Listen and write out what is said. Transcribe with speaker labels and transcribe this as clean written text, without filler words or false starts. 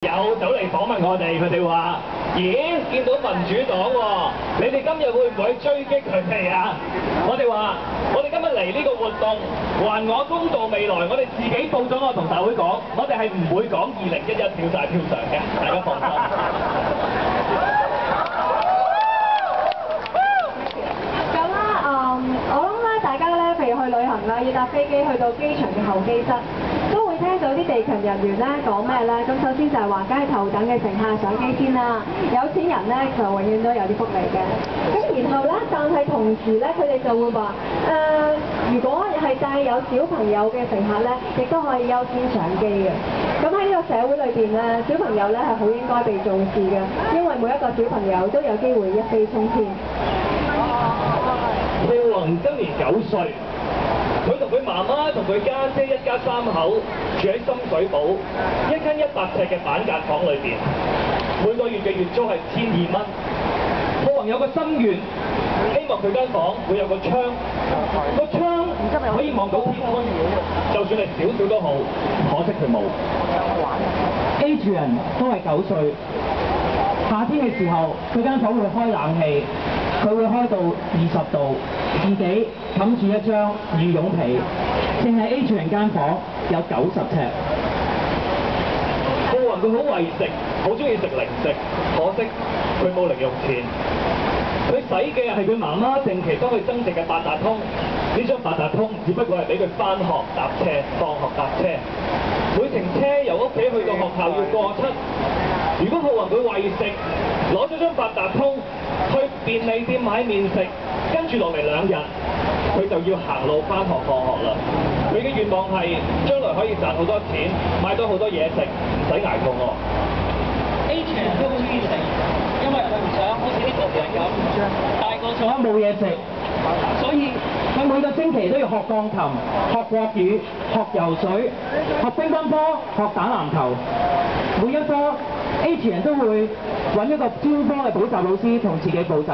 Speaker 1: 有走嚟訪問我哋，佢哋話：咦，見到民主黨喎，你哋今日會唔會追擊佢哋啊？我哋話：我哋今日嚟呢個活動，還我公道未來，我哋自己報咗我同大會講，我哋係唔會講2011票債票償嘅，大家放心。
Speaker 2: 咁啦，我諗咧，大家咧，譬如去旅行啦，要搭飛機去到機場嘅候機室。都會聽到啲地勤人員咧講咩咧？咁首先就係話，梗係頭等嘅乘客上機先啦。有錢人咧就永遠都有啲福利嘅。咁然後咧，但係同時咧，佢哋就會話如果係帶有小朋友嘅乘客咧，亦都可以優先上機嘅。咁喺呢個社會裏邊咧，小朋友咧係好應該被重視嘅，因為每一個小朋友都有機會一飛沖天。
Speaker 1: 浩宏今年9歲。佢同佢媽媽同佢家姐一家3口住喺深水埗一間100尺嘅板間房裏邊，每個月嘅月租係1200蚊。浩宏有個心願，希望佢間房會有個窗，個窗可以望到天空，就算係少少都好，可惜佢冇。
Speaker 3: Adrian 都係9歲，夏天嘅時候佢間房會開冷氣，佢會開到20度，自己冚住一張羽絨被，淨係 Adrian 間房有90尺。
Speaker 1: 浩宏佢好為食，好中意食零食，可惜佢冇零用錢。佢使嘅係佢媽媽定期幫佢增值嘅八達通，呢張八達通只不過係俾佢返學搭車、放學搭車，每程車由屋企去到學校要過7。如果浩宏佢為食，攞咗張八達通去便利店買麵食，跟住落嚟2日，佢就要行路返學放學啦。佢嘅願望係將來可以賺好多錢，買到好多嘢食，唔使捱肚餓。
Speaker 3: Adrian 都好中意食，因為佢唔想好似啲大人咁大個咗冇嘢食，所以佢每個星期都要學鋼琴、學國語、學游水、學乒乓波、學打籃球。每一科 Adrian 都會揾一個專科嘅補習老師同自己補習。